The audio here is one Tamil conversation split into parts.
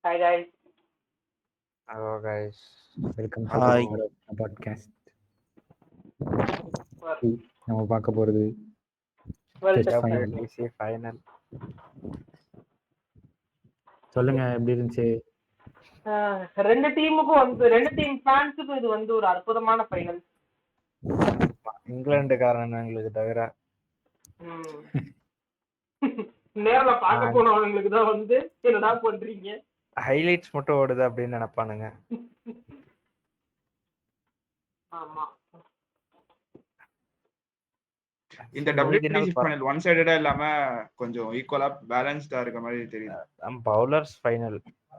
Hi guys. Hello guys. Welcome to hi. Podcast. Well, நம்ம பார்க்க போகிறது well, Test final. WTC final. சொல்லுங்க, எப்படி இருந்துச்சு? ரெண்டு டீம் ஃபேன்ஸுக்கும் இது வந்து ஒரு அற்புதமான ஃபைனல். இங்கிலாந்துக்காரன் எங்களுக்கு தவிர நேர்ல பார்க்க போனவங்களுக்கு தான் வந்து என்னடா பண்றீங்க, ஹைலைட்ஸ் மட்டும் ஓடுது அப்படின்னு நினைப்பானுங்க. ஆமா. இந்த WTC ஃபைனல் ஒன் சைடடா இல்லாம கொஞ்சம் ஈக்குவலா பேலன்ஸ்டா இருக்க மாதிரி தெரியுது. பவுலர்ஸ் ஃபைனல்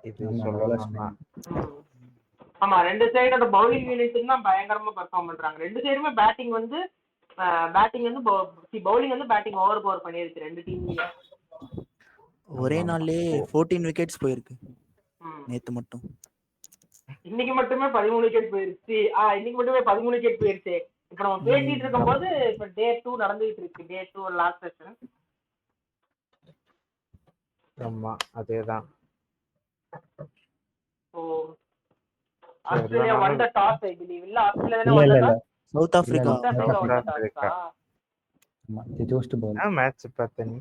இது ஆமா, சொல்லணும்னா ஆமா, ரெண்டு சைடோட பவுலிங் யூனிட் தான் பயங்கரமா பெர்ஃபார்ம் பண்றாங்க. ரெண்டு சைடுமே பேட்டிங் வந்து பவுலிங் வந்து பேட்டிங் ஓவர் பவர் பண்ணிருக்கு ரெண்டு டீம்லயே. ஒரே நாள்லயே 14 விக்கெட்ஸ் போயிருக்கு நேத்து மட்டும். இன்னைக்கு மட்டுமே 13 விக்கெட் போயிருச்சு. இன்னைக்கு மட்டுமே 13 விக்கெட் போயிருச்சு. இப்ப நம்ம பேசிட்டு இருக்கும் போது இப்ப டே 2 நடந்துகிட்டு இருக்கு. Day 2 last session. ஆமா, அதேதான். Oh, Australia won the toss I believe. இல்ல ஆஸ்திரேலியா தான இல்ல won the இல்ல toss. South Africa South Africa. ஆமா, they chose to bowl. Match பார்த்தனி.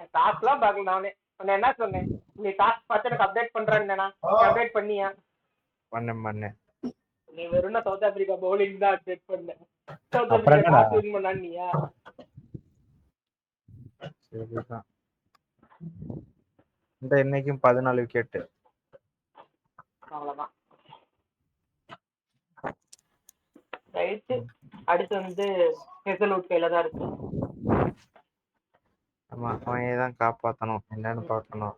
நான் டாஸ்லாம் பார்க்கல. நானே உன்னை என்ன சொன்னேன், நீ டாஸ் பார்த்து எனக்கு அப்டேட் பண்றேன்னா அப்டேட் பண்ணியா? பண்ணேன். நீ வெறும் சவுத் ஆப்பிரிக்கா பவுலிங் தான் அப்டேட் பண்ண. சவுத் அப்புறம் ஆப்பிரிக்கா என்னடா? டாஸ் வின் பண்ணானியா? சரிதான். இந்த இன்னைக்கும் 14 விக்கெட். அவ்வளவுதான். ரைட், அடுத்து வந்து ஹெசல்வுட் கையில தான் இருக்கு. ஆமா, அவன் தான் காப்பாத்தணும். என்னன்னு பார்க்கணும்.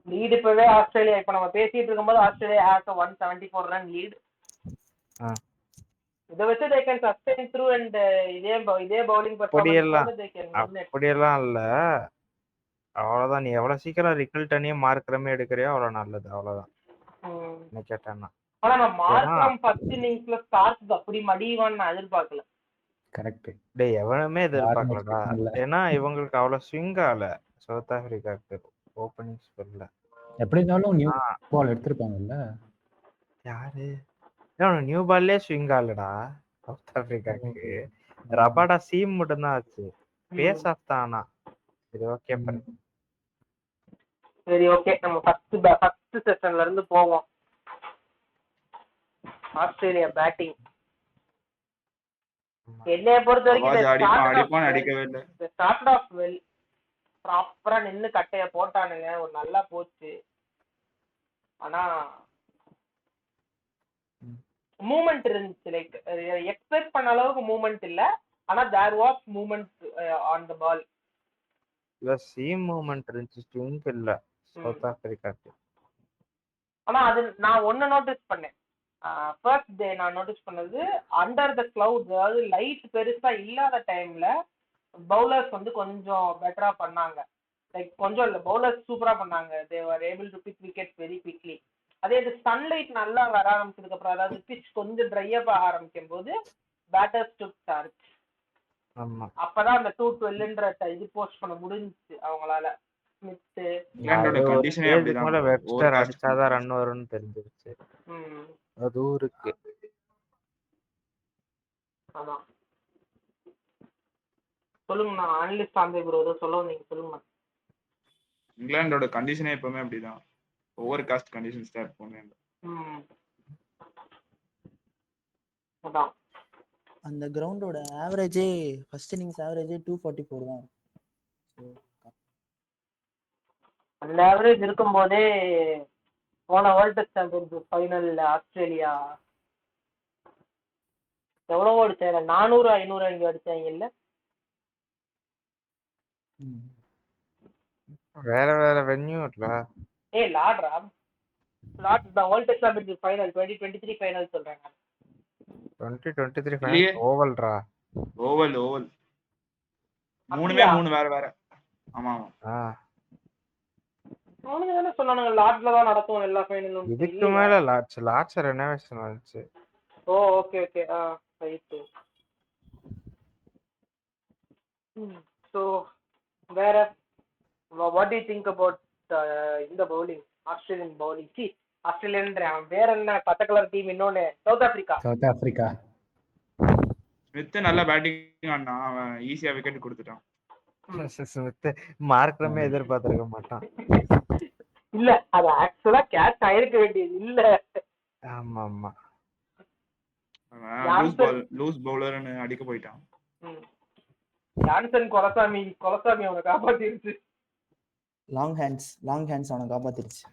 லீட் இப்பவே ஆஸ்திரேலியா, இப்ப நம்ம பேசிட்டு இருக்கும்போது ஆஸ்திரேலியா ஹேஸ் 174 ரன் லீட். இதை வச்சு they can sustain through and இதே பவுலிங் அப்படியெல்லாம் இல்ல. அவ்வளவுதான். நீ எவ்வளவு சீக்கிரம் ரிக்கல்டனே மார்க்கரமே எடுக்கிறியோ அவ்வளவு நல்லது. அவ்வளவுதான் என்ன கேட்டேன்னா. ஆனா நான் மார்க்ரம் ஃபர்ஸ்ட் இன்னிங்ஸ்ல ஸ்டார்ட் அப்படி மடிவான்னு நான் எதிர்பார்க்கல. கரெக்ட். டேய், எவனுமே எதிர்பார்க்கலடா. ஏன்னா இவங்களுக்கு அவ்வளவு ஸ்விங் ஆகல சவுத் ஆப்பிரிக்காக்கு ஓப்பனிங் ஸ்பெல்ல. எப்படி இருந்தாலும் நியூ பால் எடுத்திருப்பாங்கல்ல. யாரு நியூ பால்லே ஸ்விங் ஆகலடா சவுத் ஆப்பிரிக்காக்கு. ரபாடா சீம் மட்டும் தான் ஆச்சு. பேஸ் ஆஃப் தானா. சரி, ஓகே பண்ணு. சரி, ஓகே, நம்ம ஃபர்ஸ்ட் செஷன்ல இருந்து போவோம். ஆஸ்திரேலியா பேட்டிங் என்னைய பொறுத்த வரைக்கும் அடிக்கவே இல்லை. ஸ்டார்ட் ஆஃப் வெல், ப்ராப்பரா நின்னு கட்டைய போட்டானுங்க, ஒரு நல்லா போச்சு. ஆனா மூமெண்ட் இருந்துச்சு. லைக் எக்ஸ்பெக்ட் பண்ண அளவுக்கு மூமெண்ட் இல்ல. ஆனா there was moment on the ball. இல்ல, சீம் மூமெண்ட் இருந்துச்சு, ஸ்விங் இல்ல சவுத் ஆப்பிரிக்காக்கு. ஆனா அது நான் ஒன்னு நோட்டீஸ் பண்ணேன். ஃபர்ஸ்ட் டே நான் நோட்டீஸ் பண்ணது, அண்டர் த கிளவுட், அதாவது லைட் பெருசா இல்லாத டைம்ல பவுலர்ஸ் வந்து கொஞ்சம் பெட்டரா பண்ணாங்க. லைக் கொஞ்சம் இல்ல, பவுலர்ஸ் சூப்பரா பண்ணாங்க. They were able to pick wickets very quickly. அதே இது சன்லைட் நல்லா வர ஆரம்பிச்சதுக்கு அப்புறம், அதாவது பிச் கொஞ்சம் ட்ரை அப் ஆக ஆரம்பிக்கும் போது பேட்டர்ஸ் டுக் சார்ஜ். அப்பதான் அந்த 212ன்ற இது போஸ்ட் பண்ண முடிஞ்சுச்சு அவங்களால. வெப்ஸ்டர் அடிச்சாதான் ரன் வரும்னு தெரிஞ்சிருச்சு. அதுவும் இருக்கு. ஆமா, சொல்லுங்க. நான் அனலிஸ்ட் ஆந்தே ப்ரோ ஏதோ சொல்ல வந்தீங்க, சொல்லுங்க. இங்கிலாந்தோட கண்டிஷனே எப்பவுமே அப்படிதான், ஓவர் காஸ்ட் கண்டிஷன் ஸ்டார்ட் பண்ணுவாங்க. அதான் அந்த கிரவுண்டோட ஆவரேஜே ஃபர்ஸ்ட் இன்னிங்ஸ் ஆவரேஜே 244 தான். அந்த ஆவரேஜ் இருக்கும் போதே போன வேர்ல்ட் டெஸ்ட் சாம்பியன்ஷிப் ஃபைனல்ல ஆஸ்திரேலியா எவ்வளவோ அடிச்சாங்க, 400-500 அங்கே அடிச்சாங்க இல்ல. வேற வேற வென்யூ இல்ல. லார்ட் தான் world test championship final 2023 final சொல்றாங்க. 2023 ஃபைனல் ஓவல்ரா. ஓவல் மூணுமே வேற வேற. ஆமா அவனுங்க தானே சொன்னானுங்க லார்ட்ல தான் நடக்கும் எல்லா ஃபைனலும். இதுக்கு மேல லார்ட்ஸ் ரெனோவேஷன் ஆச்சு. ஓ, ஓகே ரைட். So வேற what do you think about இந்த bowling? ஆஸ்திரேலியன் பவுலிங் ஆஸ்திரேலியன்ற அவன் வேற என்ன பச்சை கலர் டீம் இன்னொன்னு south Africa. South Africa. Smith நல்லா பேட்டிங் ஆடினா, அவன் ஈஸியா விக்கெட் கொடுத்துட்டான். ஸ்மித் மார்க்கமே எதிர்பார்த்திருக்க மாட்டான். இல்ல அது ஆக்சுவலா கேட்ச் ஆயிருக்க வேண்டியது இல்ல. ஆமா ஆமா, லூஸ் பவுலர்னு அடிக்க போயிட்டான். ஜான்சன் கொலசாமி அவனை காப்பாத்திருச்சு. லாங் ஹேண்ட்ஸ் அவனை காப்பாத்திருச்சு.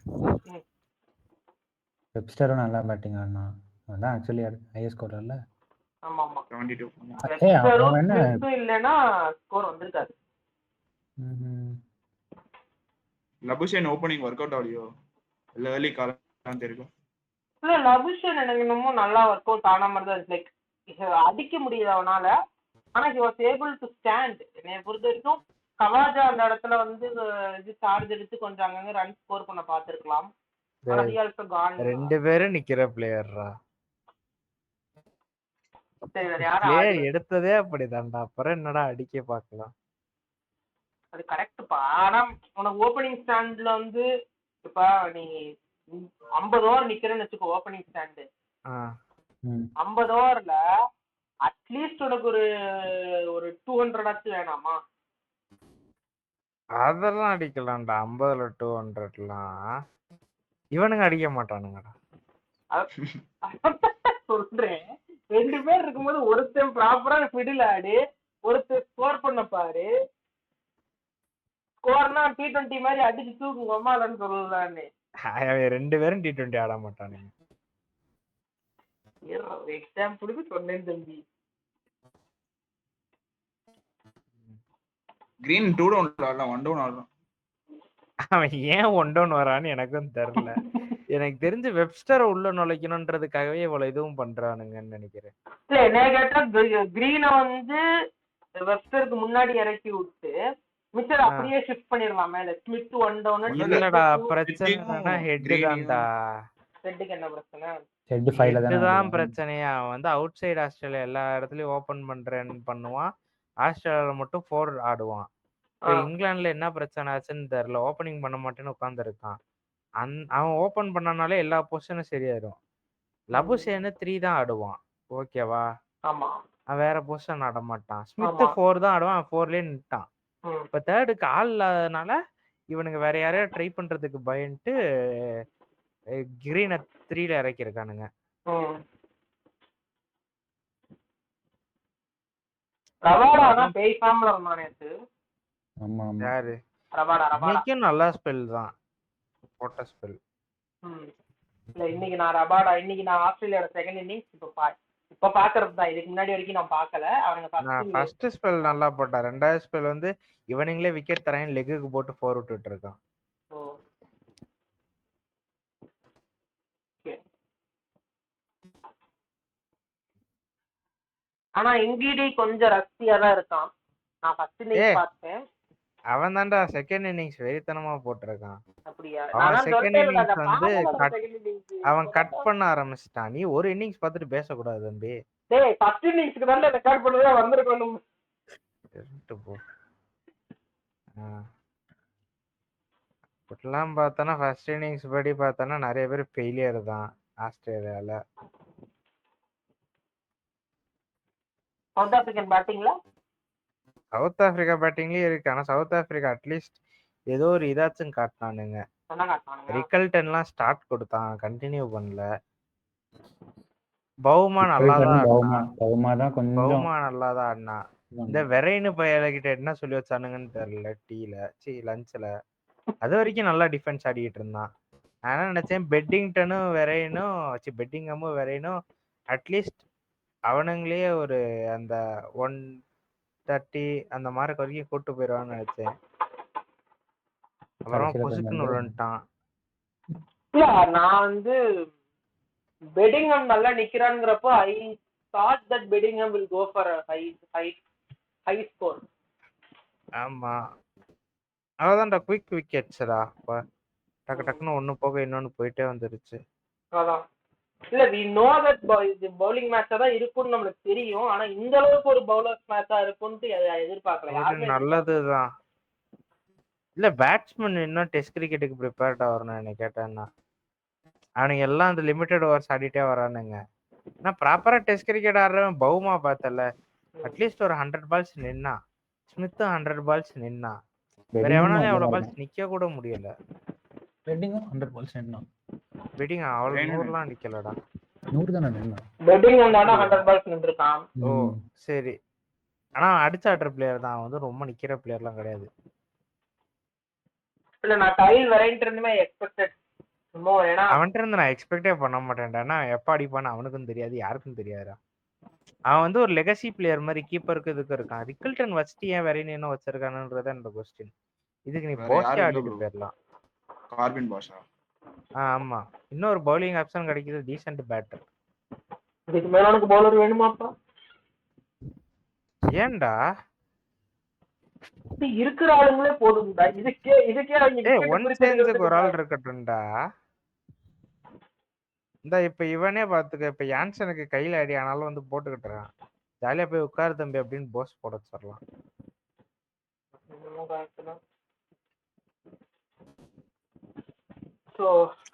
வெப்ஸ்டரும் நல்லா பேட்டிங் ஆடினான். அதான் ஆக்சுவலி ஹையஸ்ட் ஸ்கோரர்ல. ஆமா ஆமா, 72. ஸ்மித்தும் இல்லைன்னா ஸ்கோர் வந்திருக்காது. Labuschagne opening work out audio இல்ல ஏர்லி காலம் தெரியும். இல்ல லபுஷன் எனக்கு இன்னமும் நல்லா ஒர்க் அவுட் ஆன மாதிரி தான். லைக் அடிக்க முடியுது அவனால, ஆனா he was able to stand. என்னைய பொறுத்த வரைக்கும் கவாஜா அந்த இடத்துல வந்து இது சார்ஜ் எடுத்து கொஞ்சம் அங்கங்க ரன் ஸ்கோர் பண்ண பார்த்திருக்கலாம். ஆனா he also gone. ரெண்டு பேரும் நிக்கிற பிளேயர்ரா. சரி வேற யாரும் பிளேயர் எடுத்ததே அப்படிதான்டா, அப்புறம் என்னடா அடிக்க பார்க்கலாம். அது கரெக்ட்பா. ஆனா உனக்கு ஓப்பனிங் ஸ்டாண்ட்ல வந்து இப்ப நீ 50 ஓவர் நிக்கிறேன்னு வச்சுக்கோ ஓப்பனிங் ஸ்டாண்டு. 50 ஓவர்ல அட்லீஸ்ட் உனக்கு ஒரு 200 ஆச்சு வேணாமா? அதெல்லாம் அடிக்கலாம்டா, 50ல 200லாம் இவனுங்க அடிக்க மாட்டானுங்கடா. சொல்றேன், 2 பேர் இருக்கும்போது ஒருத்தன் ப்ராப்பரா ஃபிடில் ஆடு, ஒருத்தர் ஸ்கோர் பண்ண பாரு. ஸ்கோர்னா T20 மாதிரி அடிச்சு தூக்குங்க அம்மாலன்னு சொல்லலான்னு. 2 பேரும் T20 ஆட மாட்டானுங்க. எக்ஸாம்பிளுக்கு சொன்னேன் தம்பி. கிரீன் 2 டவுன் ஆடலாம், 1 டவுன் ஆடலாம். அவன் ஏன் 1 டவுன் வரான்னு எனக்கும் தெரியல. எனக்கு தெரிஞ்சு வெப்ஸ்டரை உள்ள நுழைக்கணும்ன்றதுக்காகவே இவ்வளவு இதுவும் பண்றானுங்கன்னு நினைக்கிறேன். இல்ல என்ன கேட்டா கிரீனை வந்து வெப்ஸ்டருக்கு முன்னாடி இறக்கி விட்டு மிச்சர் அப்படியே ஷிஃப்ட் பண்ணிரலாம் மேல. Smith 1 down. இல்லடா, பிரச்சனை என்னன்னா ஹெட் தான்டா. ஹெட்டுக்கு என்ன பிரச்சனை? ஹெட் 5ல தான் இதுதான் பிரச்சனையா. அவன் வந்து அவுட் சைடு ஆஸ்திரேலியா எல்லா இடத்துலயும் ஓபன் பண்றேன்னு பண்ணுவான், ஆஸ்திரேலியால மட்டும் 4 ஆடுவான். இப்ப இங்கிலாந்துல என்ன பிரச்சனை ஆச்சுன்னு தெரியல, ஓபனிங் பண்ண மாட்டேன்னு உட்கார்ந்து இருக்கான். அவன் ஓபன் பண்ணனாலே எல்லா பொசிஷனும் சரியாயிரும். லபுஷேன் 3 தான் ஆடுவான், ஓகேவா? ஆமா, அவன் வேற பொசிஷன் ஆட மாட்டான். ஸ்மித் 4 தான் ஆடுவான், அவன் 4லயே நின்ட்டான். இப்ப தேர்டுக்கு ஆள் இல்லாதனால இவனுங்க வேற யாரையா ட்ரை பண்றதுக்கு பயன்ட்டு கிரீனை 3ல இறக்கிருக்கானுங்க. யாரு இன்னைக்கும் நல்லா ஸ்பெல் தான் போட்ட ஸ்பெல். இல்ல இன்னைக்கு நான் ஆஸ்திரேலியாவோட செகண்ட் இன்னிங்ஸ் இப்ப பாக்குறது தான். இதுக்கு முன்னாடி வரைக்கும் நான் பாக்கல. நான் ஃபர்ஸ்ட் ஸ்பெல் நல்லா போட்டேன், ரெண்டாவது ஸ்பெல் வந்து இவனுங்களே விக்கெட் தரேன் லெக்குக்கு போட்டு 4 விட்டுட்டு இருக்கான். ஆனா எங்கிடி கொஞ்சம் ரஸ்தியா தான் இருக்கான். நான் ஃபர்ஸ்ட் இன்னிங்ஸ் பார்த்தேன். அவன் தான்டா செகண்ட் இன்னிங்ஸ் வெறித்தனமா போட்டிருக்கான். அப்படியா? அவன் செகண்ட் இன்னிங்ஸ் வந்து அவன் கட் பண்ண ஆரம்பிச்சிட்டான். நீ ஒரு இன்னிங்ஸ் பார்த்துட்டு பேசக்கூடாது தம்பி. டேய் ஃபர்ஸ்ட் இன்னிங்ஸ்க்கு தான் ரெக்கார்ட் பண்ணவே வந்திருக்கணும். போ இப்படிலாம் பார்த்தோன்னா ஃபர்ஸ்ட் இன்னிங்ஸ் படி பார்த்தோன்னா நிறைய பேர் ஃபெயிலியர் தான் ஆஸ்திரேலியால. சவுத் ஆப்பிரிக்கன் பேட்டிங்ல சவுத் ஆப்பிரிக்கா பேட்டிங்லயும் இருக்கு. ஆனா சவுத் ஆப்பிரிக்கா அட்லீஸ்ட் ஏதோ ஒரு இதாச்சும் காட்டினானுங்க. ரிக்கல்டன்லாம் ஸ்டார்ட் கொடுத்தான், கண்டினியூ பண்ணல. பவுமா நல்லாதான் ஆடினா. இந்த வெரைன்னு பையகிட்ட என்ன சொல்லி வச்சானுங்கன்னு தெரியல. லஞ்ச்ல அது வரைக்கும் நல்லா டிஃபென்ஸ் ஆடிக்கிட்டு இருந்தான். நான் நினைச்சேன் பெட்டிங்டனும் வெரைனும் அட்லீஸ்ட் அவனுங்களே ஒரு அந்த 130 அந்த மார்க் வரைக்கும் கூட்டு போயிடுவான்னு நினைச்சேன். அப்புறம் பொசுக்குன்னு விழுந்துட்டான். இல்ல நான் வந்து பெட்டிங்ஹாம் நல்லா நிக்கிறான்ங்கறப்போ I thought that Bedingham will go for a high score. ஆமா, அதான்டா குயிக் விக்கெட்ஸ்டா. டக்கு டக்குன்னு ஒண்ணு போக இன்னொன்னு போயிட்டே வந்துருச்சு. அதான் இல்ல we know that bowling match தான் இருக்கும்னு நமக்கு தெரியும். ஆனா இந்த அளவுக்கு ஒரு பவுலர்ஸ் மேட்சா இருக்கும்னு எதிர்பார்க்கல. நல்லதுதான். இல்ல பேட்ஸ்மேன் இன்னும் டெஸ்ட் கிரிக்கெட்டுக்கு ப்ரிப்பேர்டா வரணும் என்ன கேட்டேன்னா. அவனுங்க எல்லாம் அந்த லிமிட்டட் ஓவர்ஸ் ஆடிட்டே வரானுங்க. நான் ப்ராப்பரா டெஸ்ட் கிரிக்கெட் ஆடுறவன் பவுமா பார்த்தல. அட்லீஸ்ட் ஒரு 100 பால்ஸ் நின்னா. ஸ்மித்தும் 100 பால்ஸ் நின்னா. வேற வெட்டிங்கும் எவனாலையும் அவ்வளோ அவ்வளவு தான் பால்ஸ் நிக்க கூட முடியல. வெட்டிங்கும் 100% தான். வெட்டிங் அவ்வளவு Rain 100லாம் நிக்கலடா. 100 தானே நின்னான். பெட்டிங் வந்தாலும் 100 பால்ஸ் நின்றுருக்கான். ஓ சரி. ஆனா அடிச்ச ஆடுற பிளேயர் தான். அவன் வந்து ரொம்ப நிக்கிற பிளேயர்லாம் கிடையாது. இல்ல நான் கைல் வரையிட்டு இருந்துமே எக்ஸ்பெக்டட் மோர். ஏன்னா அவன்கிட்ட இருந்து நான் எக்ஸ்பெக்டே பண்ண மாட்டேன்டா. ஏன்னா எப்ப அடிப்பான்னு அவனுக்கும் தெரியாது, யாருக்கும் தெரியாதுடா. அவன் வந்து ஒரு லெகசி பிளேயர் மாதிரி கீப்பருக்கு இதுக்கு இருக்கான். ரிக்கில்டன் வச்சுட்டு ஏன் வெரைன் என்ன வச்சிருக்கானுன்றத என்னோட கொஸ்டின். இதுக்கு நீ வேற போஸ்டே யாரும் இல்ல ஆடிட்டு bro. போயிடலாம். கார்பின் பாஷா. ஆமா, இன்னொரு பவுலிங் ஆப்ஷன் கிடைக்குது, டீசென்ட் பேட்டர். இதுக்கு மேல உனக்கு பவுலர் வேணுமாப்பா? ஏன்டா இருக்கிற ஆளுங்களே போதும்டா. இதுக்கே ஒன் சேஞ்சுக்கு ஒரு ஆள் இருக்கட்டும்டா. இந்த இப்ப இவனே பாத்துக்க, இப்ப யான்சனுக்கு கையில அடி ஆனாலும் வந்து போட்டுக்கிட்டுறான். ஜாலியா போய் உட்காரு தம்பி அப்படின்னு போஸ் போட சொல்லலாம்.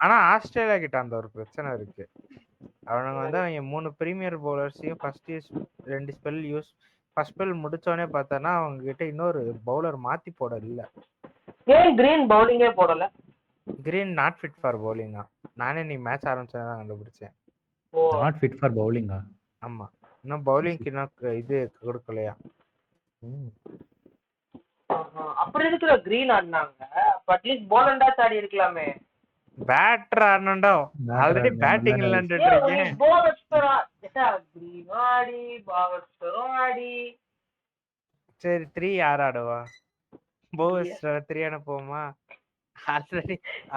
ஆனா ஆஸ்திரேலியா கிட்ட அந்த ஒரு பிரச்சனை இருக்கு. அவனுங்க வந்து அவங்க 3 பிரீமியர் பவுலர்ஸையும் ஃபர்ஸ்ட் ஸ்பெல் முடிச்சோடனே பார்த்தோன்னா அவங்க கிட்ட இன்னொரு பவுலர் மாத்தி போட இல்ல. ஏன் கிரீன் பவுலிங்கே போடல? கிரீன் நாட் ஃபிட் ஃபார் பவுலிங்கா. நானே நீ மேட்ச் ஆரம்பிச்சதான் கண்டுபிடிச்சேன். நாட் ஃபிட் ஃபார் பவுலிங்கா? ஆமா, இன்னும் பவுலிங்க்கு இன்னும் இது கொடுக்கலையா. அப்படி இருக்கிற கிரீன் ஆடினாங்க. அட்லீஸ்ட் பவுலண்டா ஆடி இருக்கலாமே. பேட்டர் ஆடணும்டா. ஆல்ரெடி பேட்டிங் இல்லன்னு இருக்கேன். சரி 3 யார் ஆடுவா? போவஸ்டர் 3 அனுப்புவோமா?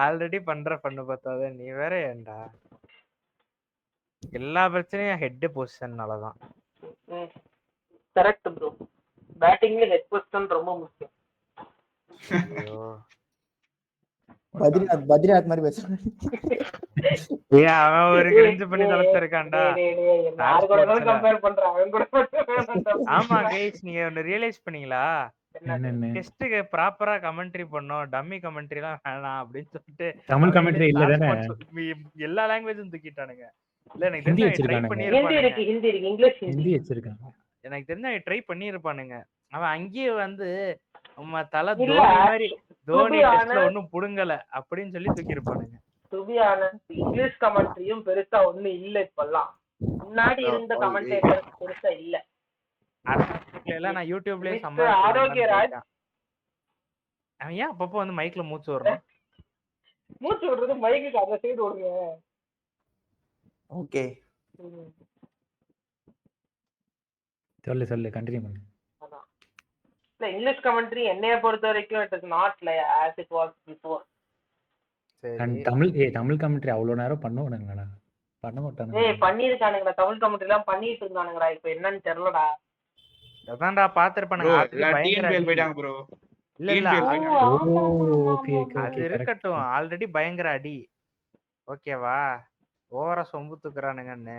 ஆல்ரெடி பண்ணு பார்த்தாத நீ வேற ஏன்டா? எல்லா பிரச்சனையும் ஹெட் பொசிஷன்னாலதான். Correct bro. பேட்டிங்ல ஹெட் பொசிஷன் ரொம்ப முக்கியம். ஐயோ பத்ரிநாத் மாதிரி பேசுறான். அவன் ஒரு கிரிஞ்சு பண்ணி தொலைச்சிருக்கான்டா. ஆமா கைஸ், நீங்க ஒன்னு ரியலைஸ் பண்ணீங்களா? டெஸ்ட்க்கு ப்ராப்பரா கமெண்ட்ரி பண்ணோம், டம்மி கமெண்ட்ரி எல்லாம் வேணாம் அப்படின்னு சொல்லிட்டு தமிழ் கமெண்ட்ரி இல்ல தானே? எல்லா லாங்குவேஜும் தூக்கிட்டானுங்க. இல்ல எனக்கு ஹிந்தி தெரிஞ்சு ட்ரை பண்ணிருப்பானுங்க. ஹிந்தி வச்சிருக்காங்க. எனக்கு தெரிஞ்சு ட்ரை பண்ணிருப்பானுங்க. அவன் அங்கேயே வந்து நம்ம தலை தோனி மாதிரி தோனி டெஸ்ட்ல ஒண்ணும் புடுங்கல அப்படின்னு சொல்லி தூக்கி இருப்பானுங்க. இங்கிலீஷ் கமெண்ட்ரியும் பெருசா ஒண்ணு இல்ல இப்பெல்லாம். முன்னாடி இருந்த கமெண்டேட்டர் பெருசா இல்ல. எல்லாம் நான் யூடியூப்லயே ஆரோக்கியராஜ் அவன் ஏன் அப்பப்போ வந்து மைக்ல மூச்சு வரணும்? மூச்சு விடுறது மைக்கு அந்த சைடு விடுங்க. ஓகே சொல்லு கண்டினியூ பண்ணு. இல்ல இங்கிலீஷ் கமெண்ட்ரி என்னைய பொறுத்த வரைக்கும் it is not like as it was before. Tamil commentary அவ்வளவு நேரம் பண்ணுவானுங்கடா. பண்ண மாட்டானுங்க. பண்ணிருக்கானுங்கடா தமிழ் கமெண்ட்ரி எல்லாம் பண்ணிட்டு இருந்தானுங்கடா. இப்ப என்னன்னு தெரியலடா. அதான்டா பாத்துருப்பானுங்க. ப்ரோ இல்ல ஓகே அது இருக்கட்டும். ஆல்ரெடி பயங்கர அடி. ஓகேவா? ஓவரா சொம்பு தூக்குறானுங்கன்னு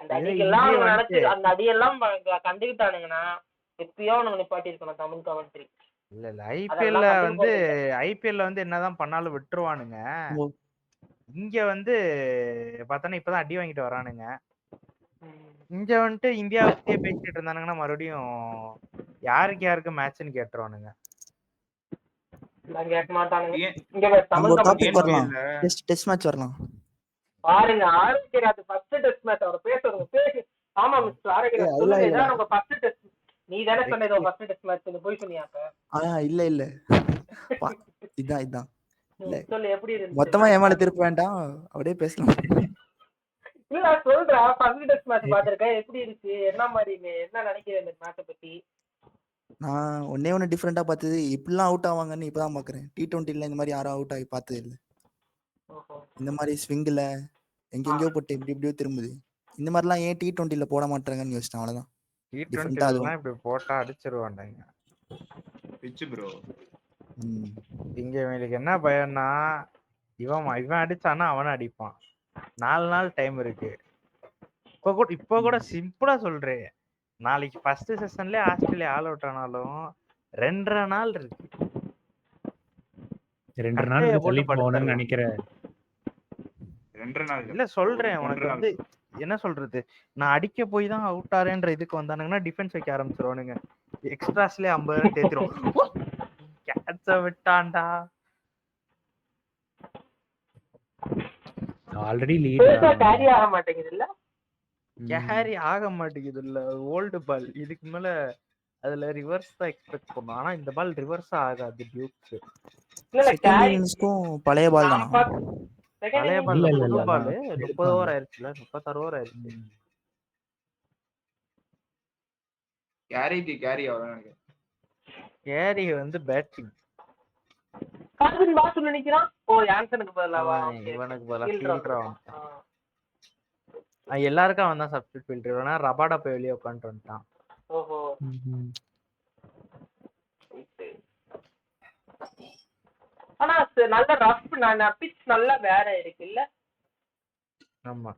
அந்த அடியெல்லாம் கண்டுகிட்டானுங்கன்னா எப்பயோ அவனுங்க நிப்பாட்டி இருக்கணும் தமிழ் கமெண்ட்ரி. இல்ல ஐபிஎல்ல வந்து என்னதான் பண்ணாலும் விட்டுருவானுங்க. இங்க வந்து பார்த்தோன்னா இப்பதான் அடி வாங்கிட்டு வரானுங்க. இங்க வந்துட்டு இந்தியா பத்தியே பேசிட்டு இருந்தானுங்கன்னா மறுபடியும் யாருக்கு மேட்ச்னு கேட்டுருவானுங்க. கேட்க மாட்டானுங்க. டெஸ்ட் மேட்ச் வரலாம் பாருங்க. ஆரோக்கியராஜ் ஃபர்ஸ்ட் டெஸ்ட் மேட்ச் அவர் பேசுறது. ஆமா மிஸ்டர் ஆரோக்கியராஜ் சொல்லுங்க. இதான் உங்க ஃபர்ஸ்ட் டெஸ்ட். நீ தானே சொன்னது ஃபர்ஸ்ட் டெஸ்ட் மேட்ச் போய் சொன்னியாப்ப? இல்ல இதான் சொல்லு எப்படி இருக்கு? மொத்தமா ஏமால திருப்ப வேண்டாம், அப்படியே பேசலாம். இல்ல சொல்றா ஃபர்ஸ்ட் டெஸ்ட் மேட்ச் பாத்திருக்கேன். எப்படி இருக்கு? என்ன மாதிரி என்ன நினைக்கிறேன் இந்த மேட்சை பத்தி? நான் ஒண்ணு டிஃபரெண்டா பார்த்தது, இப்படிலாம் அவுட் ஆவாங்கன்னு இப்பதான் பாக்குறேன். T20ல இந்த மாதிரி யாரும் அவுட் ஆகி பார்த்தது இல்லை. இந்த மாதிரி ஸ்விங்ல எங்கெங்கயோ போட்டு இப்படியோ திரும்புது. இந்த மாதிரிலாம் ஏன் T20ல போட மாட்டாங்கன்னு யோசிச்சேன். அவ்வளவுதான். இப்படி போட்டா அடிச்சிருவாண்டாங்க பிச்சு ப்ரோ. இங்க இவங்களுக்கு என்ன பயம்னா இவன் அடிச்சானா அவனை அடிப்பான். 4 நாள் டைம் இருக்கு. இப்ப கூட சிம்பிளா சொல்றேன், நாளைக்கு ஃபர்ஸ்ட் செஷன்ல ஆஸ்திரேலியா ஆல் அவுட் ஆனாலும் 2.5 நாள் இருக்கு. 2 கட்டையை நாளுக்கு போட்டு தள்ளிட்டு போகணும்னு படுத்துடலாம். நினைக்கிறேன். 2 நாள் இல்ல சொல்றேன், ஒரு உனக்கு 1.5 வந்து நாள். என்ன சொல்றது, நான் அடிக்க போய் தான் அவுட் ஆறேன்ற இதுக்கு வந்தானுங்கன்னா டிஃபென்ஸ் வைக்க ஆரம்பிச்சிருவானுங்க. எக்ஸ்ட்ராஸ்லயே 50 ரன் தேத்திரும். கேட்ச விட்டான்டா. ஆல்ரெடி பெருசா லீட் கேரி ஆக மாட்டேங்குது இல்ல. கேரி ஆக மாட்டேங்குது இல்ல, ஓல்டு பால். இதுக்கு மேல அதுல ரிவர்ஸ் தான் எக்ஸ்பெக்ட் பண்ணும். ஆனா இந்த பால் ரிவர்ஸ் ஆகாது டியூக்ஸ். இல்ல செகண்ட் கேரி இன்னிங்ஸ்க்கும் பழைய பால் தானா? செகண்ட் பழைய இன்னிங்ஸ் பால்ல இல்ல, புது இல்ல, பால். அதான் 30 எடுப்பாங்க. ஓவர் ஆயிருச்சுல, 36 ஓவர் ஆயிருச்சு. கேரி ஆகும் நினைக்கிறேன். கேரி வந்து பேட்டிங். கார்வின் பாஸ் நினைக்கிறான். ஓ ஆன்சனுக்கு பதிலாவா? இவனுக்கு பதிலா Fielder ஃபீல்டரா வந்துட்டான். வந்துட்டான். எல்லாருக்கும் அவன் தான் சப்ஸ்டிட் ஃபீல்டர். வேணா ரபாடா போய் வெளியே உட்காந்துட்டு வந்துட்டான். ஓஹோ. ஆனா நல்ல ரஃப் பிட்ச் நல்லா வேற இருக்கு இல்ல. ஆமா,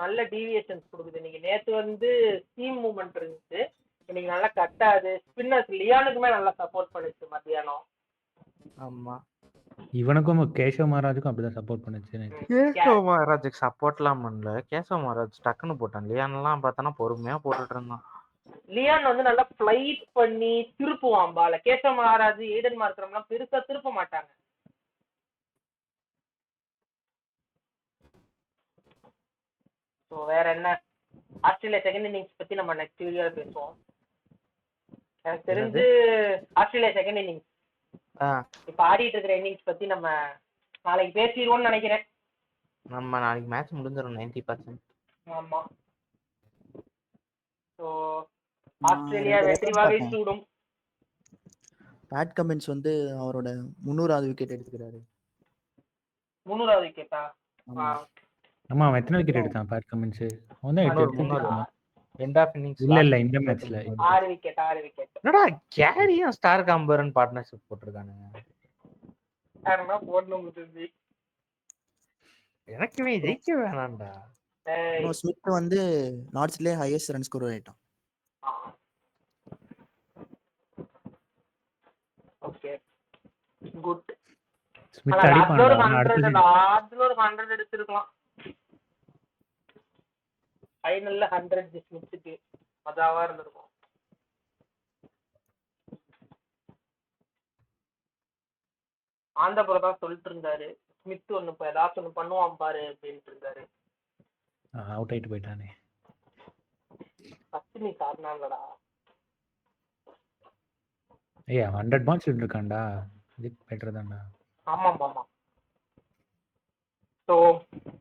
நல்ல டீவியேஷன்ஸ் கொடுக்குது. இன்னைக்கு நேத்து வந்து சீம் மூவ்மெண்ட் இருந்துச்சு, இன்னைக்கு நல்லா கட்டாது. ஸ்பின்னர்ஸ் லியானுக்குமே நல்லா சப்போர்ட் பண்ணுச்சு மத்தியானம். ஆமா. இவனுக்கும் கேஷவ் மகாராஜுக்கும் அப்படிதான் சப்போர்ட் பண்ணுச்சு. கேசவ் மகாராஜுக்கு சப்போர்ட்லாம் பண்ணல. கேசவ் மகாராஜ் டக்குன்னு போட்டான். லியான்லாம் பார்த்தோன்னா பொறுமையா போட்டுட்டு இருந்தான். லியான் வந்து நல்லா ஃபிளைட் பண்ணி திருப்புவான் பால. கேசவ் மகாராஜ் ஏடன் மார்க்கரம்லாம் பெருசா திருப்ப மாட்டாங்க. ஸோ வேற என்ன, ஆஸ்திரேலியா செகண்ட் இன்னிங்ஸ் பத்தி நம்ம நெக்ஸ்ட் வீடியோல பேசுவோம். எனக்கு தெரிஞ்சு ஆஸ்திரேலியா செகண்ட் இன்னிங்ஸ் இப்ப ஆடிட்டு இருக்கிற இன்னிங்ஸ் பத்தி நம்ம நாளைக்கு பேசிடுவோம்னு நினைக்கிறேன். நம்ம நாளைக்கு மேட்ச் முடிஞ்சிடும் 90%. ஆமா. ஸோ ஆஸ்திரேலியா வெற்றி வாகை சூடும். பேட் கமின்ஸ் வந்து அவரோட 300வது விக்கெட் எடுத்துக்கிறாரு. 300வது விக்கெட்டா? ஆமா, அவன் எத்தனை விக்கெட் எடுத்தான் பேட் கமின்ஸ்? அவன் தான் 300 எண்ட் ஆஃப் இன்னிங்ஸ். இல்ல இந்த மேட்ச்ல 6 விக்கெட். என்னடா கேரியும் ஸ்டார் காம்பரன் பார்ட்னர்ஷிப் போட்டிருக்கானுங்க. எனக்குமே ஜெயிக்க வேணாம்டா. ஸ்மித் வந்து நார்த்ஸ்லயே ஹையஸ்ட் ரன் ஸ்கோர் ஆயிட்டான். Okay good. ஸ்மித் அடிப்பான்டா. அதுல ஒரு 100 எடுத்துருக்கலாம். ஃபைனல்ல 100 ஸ்மித்துக்கு மஜாவா இருந்திருக்கும். ஆந்தபுரம் தான் சொல்லிட்டு இருந்தாரு, ஸ்மித் ஒண்ணு இப்ப ஏதாச்சும் ஒண்ணு பண்ணுவான் பாரு அப்படின்ட்டு இருந்தாரு. அவுட் ஆயிட்டு போயிட்டானே. ஃபர்ஸ்ட் நீ சாப்பிடலாம்லடா. 100 பால்ஸ் இருக்கான்டா, இது பெட்டர் தான்டா. ஆமா. ஸோ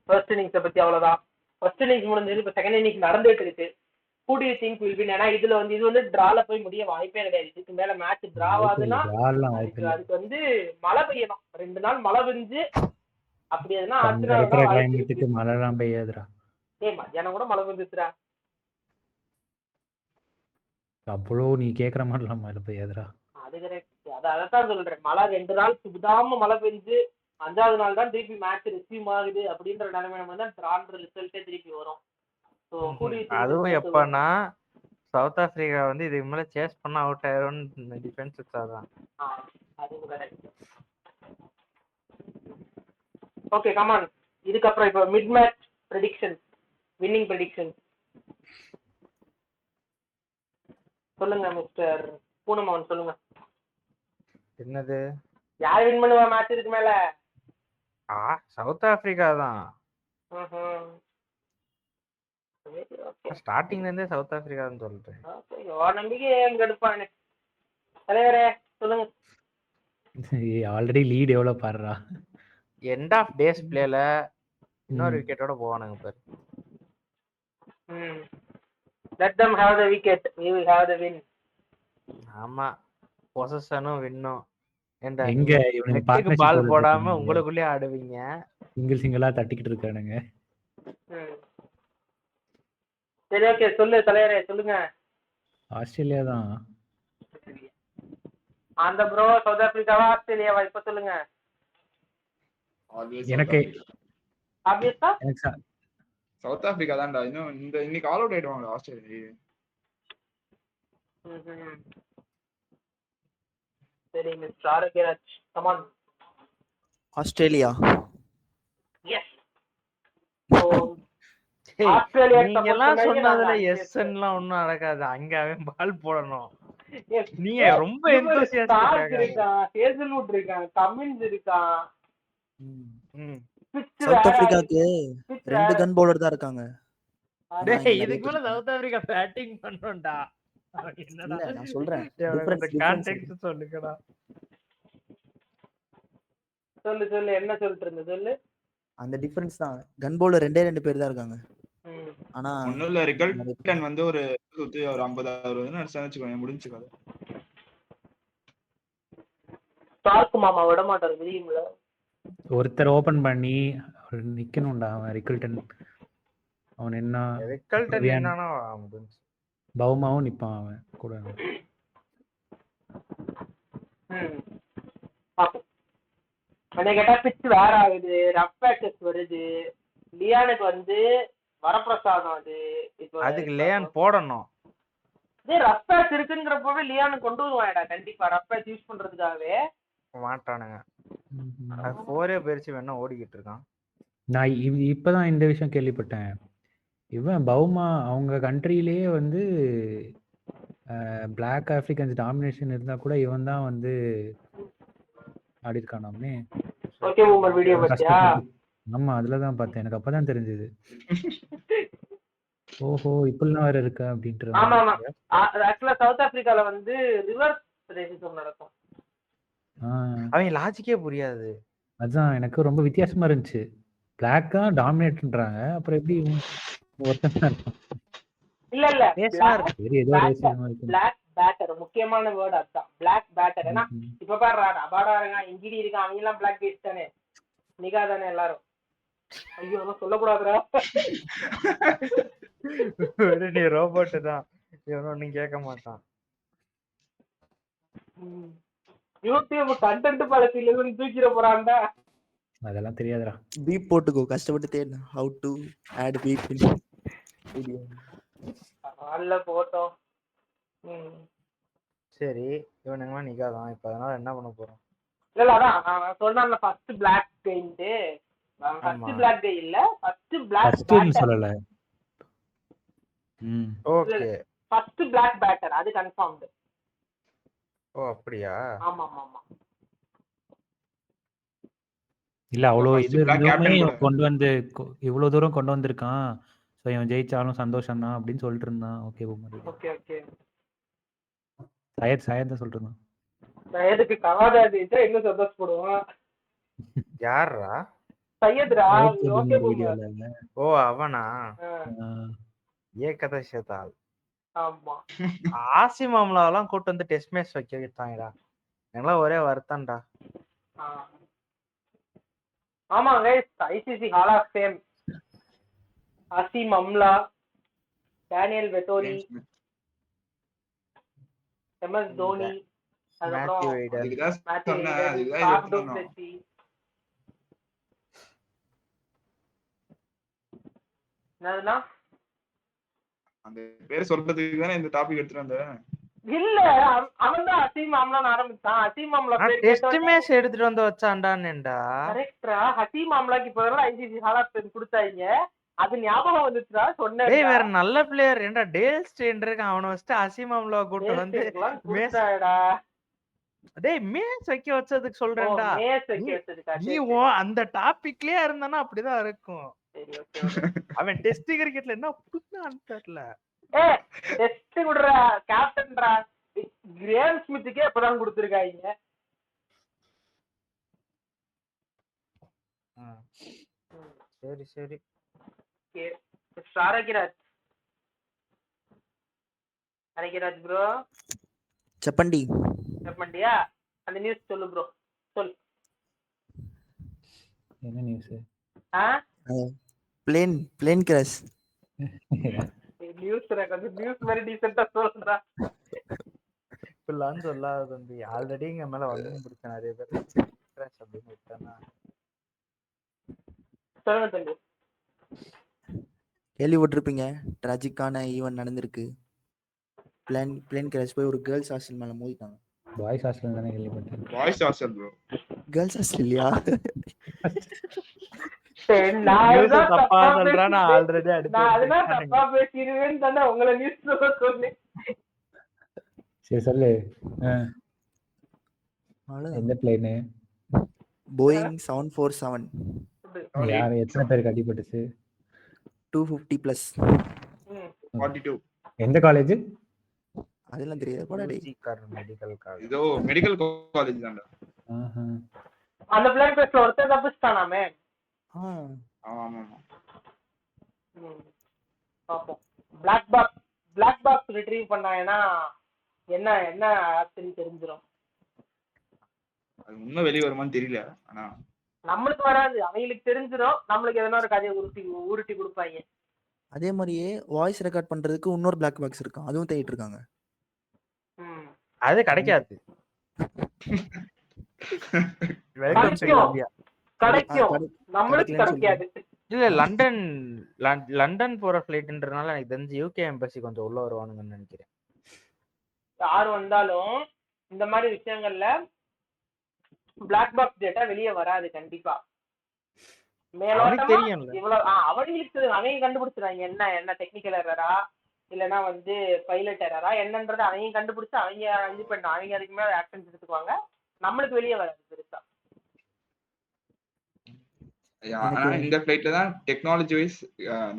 ஃபர்ஸ்ட் இன்னிங்ஸை பத்தி அவ்வளோதான். ஃபர்ஸ்ட் இன்னிங்ஸ் முடிஞ்சது. இப்போ செகண்ட் இன்னிங்ஸ் நடந்துட்டு இருக்கு. Who do you think will win? ஏன்னா இது வந்து டிரால போய் முடிய வாய்ப்பே கிடையாது. இதுக்கு மேல மேட்ச் டிரா ஆகுதுன்னா அதுக்கு வந்து மழை பெய்யணும். 2 நாள் மழை பெஞ்சு அப்படி எதுனா கிளைமேட்டுக்கு மழைலாம் பெய்யாதுடா. மத்தியானம் கூட மழை பெஞ்சுச்சுடா. அவ்வளோ நீ கேட்குற மாதிரிலாம் மழை பெய்யாதுடா. அது கரெக்ட். அதைத்தான் சொல்றேன். மழை 2 நாள் விடாம மழை பெஞ்சு 5வது நாள் தான் திருப்பி மேட்ச் ரிசீவ் ஆகுது அப்படின்ற நிலைமை தான் டிரான்ற ரிசல்ட்டே திருப்பி வரும். அதுவும் எப்பன்னா சவுத் ஆப்பிரிக்கா வந்து இதுக்கு மேல சேஸ் பண்ண அவுட் ஆயிரும் டிஃபென்ஸ் வச்சாதான். அதுவும் கரெக்ட். Okay come on. இதுக்கப்புறம் இப்போ mid match prediction, winning prediction சொல்லுங்க மிஸ்டர் பூனமோகன், சொல்லுங்க. என்னது? யார் வின் பண்ணுவா மேட்ச் இதுக்கு மேல? சவுத் ஆப்பிரிக்கா தான். ஸ்டார்டிங்ல இருந்தே சவுத் ஆப்பிரிக்கா தான் சொல்றேன். நம்பிக்கை எங்க எடுப்பானே. தலைவரே சொல்லுங்க. ஆல்ரெடி லீட் எவ்வளவு பாருடா. எண்ட் ஆஃப் டேஸ் பிளேல இன்னொரு விக்கெட்டோட போவானுங்க பாரு. let them have the wicket, we will have the win. ஆமா, பொசஷனும் வின்னும். எங்க இவனுக்கு பார்ட்னர்ஷிப் பால் போடாம உங்களுக்குள்ளே ஆடுவீங்க. சிங்கிளா தட்டிக்கிட்டு இருக்கானுங்க. சரி ஓகே சொல்லு தலைவரே சொல்லுங்க. ஆஸ்திரேலியா தான். அந்த ப்ரோ சவுத் ஆப்பிரிக்காவா ஆஸ்திரேலியாவா இப்ப சொல்லுங்க. எனக்கு ஆப்வியஸா சவுத் ஆப்பிரிக்கா தான்டா. இன்னைக்கு ஆல் அவுட் ஆயிடுவாங்க ஆஸ்திரேலியா. சரி mister Arokiyaraj come on. Australia. Yes. So Australia நீங்க எல்லாம் சொன்னதுல எஸ்என்லாம் ஒண்ணும் நடக்காது. அங்க அவன் பால் போடணும். நீங்க ரொம்ப enthusiastic இருக்கான், ஹேசல்வுட் இருக்கான், கமின்ஸ் இருக்கான். சவுத் ஆப்பிரிக்காக்கு 2 கன் பவுலர் தான் இருக்காங்க. டேய் இதுக்கு மேல சவுத் ஆப்பிரிக்கா பேட்டிங் பண்ணனும்டா. என்னடா இல்ல நான் சொல்றேன் கான்டெக்ஸ்ட் சொல்லுங்கடா. சொல்லு என்ன சொல்லிட்டு இருந்த சொல்லு. அந்த டிஃபரன்ஸ் தான். கன் பவுலர் 2 பேர் தான் இருக்காங்க. ஆனா ஒண்ணும் இல்ல, ரிகல்டன் வந்து ஒரு 50-60 அடிச்சான்னு முடிஞ்சு கதை. ஸ்டார்க் மாமா விட மாட்டாரு தெரியுமில. ஒருத்தர் ஓபன் பண்ணி நிக்கணும்டா அவன் ரிகல்டன். அவன் என்ன ரிகல்டன் என்னன்னா பவுமாவும் நிப்பான் அவன் கூட. கேட்டா பிச்சு வேற ஆகுது, ரஃப் பேச்சஸ் வருது. லியானுக்கு வந்து வரப்பிரசாதம் அது. இப்போ அதுக்கு லியான் போடணும். இதே ரஃப் பேட்ச் இருக்குங்கிறப்பவே லியானு கொண்டு வருவாடா கண்டிப்பா. ரஃப் பேட்ச் யூஸ் பண்றதுக்காகவே மாட்டானுங்க. ஃபோரே பேர்ச்சி வேணா ஓடிக்கிட்டு இருக்கான். நான் இப்பதான் இந்த விஷயம் கேள்விப்பட்டேன். இவன் பவுமா அவங்க கண்ட்ரியிலேயே வந்து பிளாக் ஆப்பிரிக்கன்ஸ் டாமினேஷன் இருந்தா கூட இவன் தான் வந்து ஆடி இருக்கானாமே. ஓகே பூமர் வீடியோ பாத்தியா? ஆமா அதுலதான் பார்த்தேன். எனக்கு அப்பதான் தெரிஞ்சது. ஓஹோ இப்பெல்லாம் வேற இருக்கா அப்படின்ட்டு. ஆமா ஆமா. ஆக்சுவலா சவுத் ஆப்பிரிக்கால வந்து ரிவர்ஸ் ரேசிசம் நடக்கும். அவங்க லாஜிக்கே புரியாது. அதுதான் எனக்கு ரொம்ப வித்தியாசமா இருந்துச்சு. பிளாக்கா டாமினேட்ன்றாங்க, அப்புறம் எப்படி ஒருத்தன் இருக்கான். இல்ல சரி ஏதோ ரேசிசமா இருக்கு. பிளாக் பேட்டர் முக்கியமான வேர்ட் அதான். Black batter. ஏன்னா இப்ப பாரு அபாடா இருக்கான், இங்கிடி இருக்கான், அவங்க எல்லாம் பிளாக் பீஸ் தானே, நிகா தானே எல்லாரும். ஐயோ சொல்லக்கூடாதுடா. நீ ரோபோட் தான், இவனும் கேட்க மாட்டான். யூடியூப் கண்டென்ட் பாலிசில இருந்து தூக்கிட போறான்டா. அதெல்லாம் தெரியாதுடா. பீப் போட்டுக்கோ, கஷ்டப்பட்டு தேடு. How to add beep in video. நல்ல போட்டோ. சரி இவனுங்க நிகா தான். இப்ப அதனால என்ன பண்ண போறோம்? இல்ல அதான் சொன்னான்ல ஃபர்ஸ்ட் பிளாக் கைன்ட்டு. ஃபர்ஸ்ட் பிளாக் கை இல்ல, ஃபர்ஸ்ட் பிளாக் பேட்டர் சொல்லல. ஓகே ஃபர்ஸ்ட் பிளாக் பேட்டர் அது கன்ஃபார்ம்டு. ஓ அப்படியா? ஆமா ஆமா ஆமா. இல்ல அவ்வளோ இது இருந்துமே கொண்டு வந்து இவ்வளவு தூரம் கொண்டு வந்திருக்கான். ஸோ இவன் ஜெயிச்சாலும் சந்தோஷம் தான் அப்படின்னு சொல்லிட்டு இருந்தான். Okay okay okay. சயத் தான் சொல்லிட்டு இருந்தான். சையதுக்கு கவாதா ஜெயிச்சா இன்னும் சந்தோஷப்படுவான். யாரா? சையத்ரா. ஓகே ஓ அவனா? ஏகதா ஷேதால். ஆமா. ஆசி மாமலாவெல்லாம் கூட்டு வந்து டெஸ்ட் மேட்ச் வைக்க வைத்தாங்கடா. எல்லாம் ஒரே வருத்தம்டா. ஆமா guys, ICC hall of fame Hashim Amla, Daniel Vettori, MS Dhoni, Matthew வெய்டர், என்னதுன்னா அந்த பேர் சொல்றதுக்கு தானே இந்த டாபிக் எடுத்துட்டு வந்தேன். இல்ல அவன் தான் அசீம் அம்லான்னு ஆரம்பிச்சான். அசீம் அம்லா டெஸ்ட் மேட்ச் எடுத்துட்டு வந்து வச்சான்டானேடா. கரெக்ட்டா? அசீம் அம்லாக்கு இப்ப வர ஐசிசி ஹால் ஆஃப் ஃபேம் கொடுத்தாங்க. அது ஞாபகம் வந்துச்சுடா சொன்னேன். டேய் வேற நல்ல பிளேயர் ஏன்டா டேல் ஸ்டெயின் இருக்கான். அவனை வச்சு அசீம் அம்லா கூட்டி வந்து மேட்ச்டா. டேய் மேட்ச் வைக்க வச்சதுக்கு சொல்றேன்டா. மேட்ச் வைக்க வச்சதுக்கா? நீ அந்த டாபிக்லயே இருந்தானா அப்படிதான் இருக்கும். சரி ஓகே. அவன் டெஸ்ட் கிரிக்கெட்ல என்ன புடிச்சான்னு தெரியல. டெஸ்ட் குடுற கேப்டன்டா கிரேம் ஸ்மித்துக்கே இப்பதான் கொடுத்திருக்காங்க. சரி சரி. அரகிராஜ் ப்ரோ செப்பண்டியா அந்த நியூஸ் சொல்லு ப்ரோ. சொல். என்ன news? Plane crash news news மாதிரி டீசென்ட்டா சொல்றா. இப்பெல்லாம் சொல்லாத தம்பி. ஆல்ரெடி இங்க மேல வந்து பிடிச்ச நிறைய பேர் கிராஷ் அப்படின்னு விட்டானா. சொல்லுங்க தம்பி. கேள்விப்பட்டிருப்பீங்க, ட்ராஜிக்கான ஈவென்ட் நடந்திருக்கு. பிளேன் கிராஷ் போய் ஒரு கேர்ள்ஸ் ஹாஸ்டல் மேல மோதிட்டாங்க. பாய்ஸ் ஹாஸ்டல் தானே கேள்விப்பட்டேன். Boys hostel bro. கேர்ள்ஸ் ஹாஸ்டல்லையா? சரி, நான் நியூஸ் அதுதான் தப்பா தப்பா சொல்றா, நான் பேசிட்டு ஆல்ரெடி நான் அதெல்லாம் அடிச்சு தப்பா பேசிடுவேன்னு தானே உங்களை நியூஸ் சொன்னேன். சரி சொல்லு. அவ்வளவுதான். எந்த பிளேனு? போயிங் 747 யார் எத்தனை பேருக்கு அடிபட்டுச்சு? 250 ப்ளஸ். 42. எந்த காலேஜ்? அதெல்லாம் தெரியாது போடா டேய். Medical college. இதோ மெடிக்கல் காலேஜ் தான்டா. அந்த பிளான் பேஸ்ல ஒருத்தர் தப்பிச்சிட்டானாமே. ஆமா ஆமா. பாப்போம். பிளாக் பாக்ஸ் ரிட்ரீவ் பண்ணாங்கன்னா என்ன என்ன ஆப்ஷன் தெரிஞ்சிடும். அது இன்னும் வெளிய வருமான்னு தெரியல. ஆனா நம்மளுக்கு வராது, அவங்களுக்கு தெரிஞ்சிடும். நம்மளுக்கு எதனா ஒரு கதையை உருட்டி கொடுப்பாங்க. அதே மாதிரியே வாய்ஸ் ரெக்கார்ட் பண்றதுக்கு இன்னொரு பிளாக் பாக்ஸ் இருக்கும், அதுவும் தேடிட்டு இருக்காங்க. அது கிடைக்காது. Welcome to India. கிடைக்கும், நம்மளுக்கு கிடைக்காது. இல்ல லண்டன் போற ஃபிளைட்ன்றனால எனக்கு தெரிஞ்சு யூகே எம்பசி கொஞ்சம் உள்ள வருவானுங்கன்னு நினைக்கிறேன். யார் வந்தாலும் இந்த மாதிரி விஷயங்கள்ல பிளாக் பாக்ஸ் டேட்டா வெளியே வராது கண்டிப்பா. மேலோட்டமா இவ்வளவு அவங்களுக்கு அவங்க கண்டுபிடிச்சிருவாங்க என்ன என்ன டெக்னிக்கல் எரரா இல்லைன்னா வந்து பைலட் எரரா என்னன்றதை அவங்க கண்டுபிடிச்சு அவங்க இது பண்ண அவங்க அதுக்கு மேல ஆக்ஷன் எடுத்துக்குவாங்க. நம்மளுக்கு வெளியே வராது பெருசா. இந்த ஃளைட்ல தான் டெக்னாலஜி வைஸ்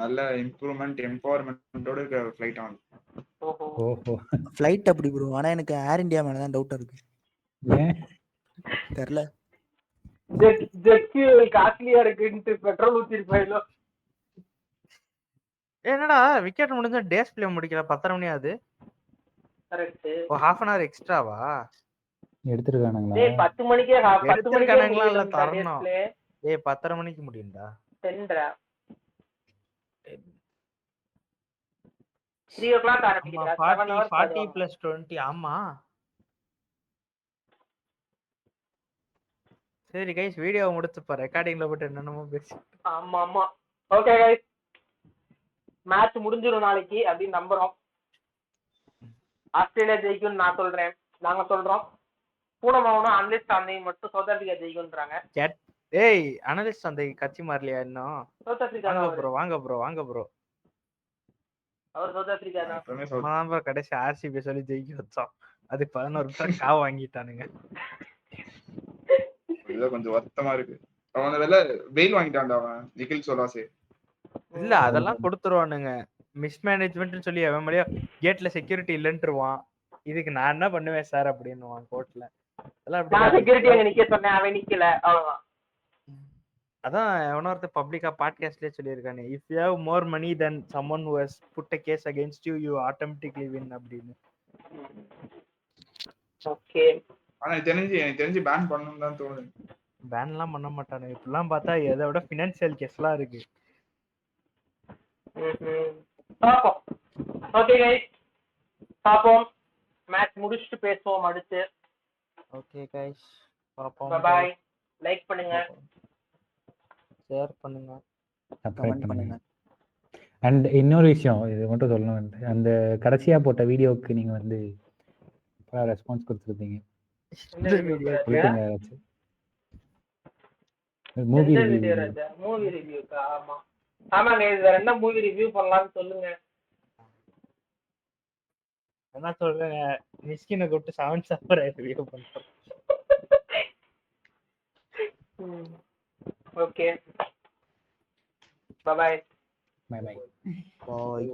நல்ல இம்ப்ரூவ்மென்ட் எம்பவர்மென்ட்டோட இருக்க ஃளைட் ஆன். ஓஹோ ஃளைட் அப்படி ப்ரோ. ஆனா எனக்கு ஏர் இந்தியா மேல தான் டவுட்டா இருக்கு. ஏன் தெரியல. ஜெட் ஃபியூல் காஸ்ட்லியா இருக்குன்னு பெட்ரோல் ஊத்திருப்பாயிலோ. என்னடா விக்கெட் முடிஞ்ச டேஸ் பிளே முடிக்கல 10:30 மணி ஆகுது. Correct. Oh half an hour எக்ஸ்ட்ராவா எடுத்துருக்கானுங்களா? டேய் 10 மணிக்கே 10 மணிக்கே இல்ல தரணும். டேய் 10:30 மணிக்கு முடியும்டா. 10:30 3 o'clock ஆரம்பிக்குதுடா. 40 + 20 ஆமா. சரி கைஸ் வீடியோ முடிச்சுப்பா, ரெக்கார்டிங்ல போட்டு என்னென்னமோ பேசி. ஆமா ஆமா. ஓகே கைஸ், மேட்ச் முடிஞ்சிரும் நாளைக்கு அப்படின்னு நம்புறோம். ஆஸ்திரேலியா ஜெயிக்கும்னு நான் சொல்றேன், நாங்க சொல்றோம். பூனமாவனும் அனலிஸ்ட் அன்னையும் மட்டும் சவுத் ஆப்பிரிக்கா ஜெயிக்கும்ன்றாங்க. ஏய் அனலிஸ்ட் அந்த கட்சி மாறலையா இன்னும்? சவுத் ஆப்பிரிக்கா வாங்க ப்ரோ. அவர் சவுத் ஆப்பிரிக்கா தான். கடைசி ஆர்சிபி சொல்லி ஜெயிக்க வச்சோம். அது 11 பேர் காவ வாங்கிட்டானுங்க. இது கொஞ்சம் வருத்தமா இருக்கு. அவன வேற வெயில் வாங்கிட்டான்டா அவன் நிகில் சோலாசே. இல்ல அதெல்லாம் கொடுத்துருவானுங்க. மிஸ்மேனேஜ்மென்ட்னு சொல்லி அவன் மேலயே கேட்ல செக்யூரிட்டி இல்லன்றுவான். இதுக்கு நான் என்ன பண்ணுவேன் சார் அப்படின்னுவான் கோர்ட்ல. நான் செக்யூரிட்டி அங்க நிக்க சொன்னேன், அவன் நிக்கல அவ்வளவுதான். அதான் எவனோர்த்த பப்ளிக்கா பாட்காஸ்ட்லயே சொல்லியிருக்கானே, if you have more money then summon who has put a case against you you automatically win அப்படின்னு. ஓகே. ஆனா எனக்கு தெரிஞ்சு பேன் பண்ணனும் தான் தோணுது. பேன்லாம் பண்ண மாட்டானே. இப்பலாம் பார்த்தா எதை விட ஃபினான்ஷியல் கேஸ்லாம் இருக்கு. பாப்போம். ஓகே கைஸ், பாப்போம். மேட்ச் முடிச்சிட்டு பேசுவோம் அடுத்து. ஓகே கைஸ், பாப்போம். பை. லைக் பண்ணுங்க, ஷேர் பண்ணுங்க, கமெண்ட் பண்ணுங்க. அண்ட் இன்னொரு விஷயம் இது மட்டும் சொல்லணும். அந்த கடைசியா போட்ட வீடியோக்கு நீங்க வந்து ரெஸ்பான்ஸ் கொடுத்துருந்தீங்க. மூவி ரிவ்யூக்கா? ஆமாங்க, வேற என்ன மூவி ரிவ்யூ பண்ணலாம்னு சொல்லுங்க. என்ன சொல்றேன், மிஸ்கினை கூப்பிட்டு 7 சாப்பர் ரிவ்யூ பண்றோம். Okay, bye. பை. பாய்.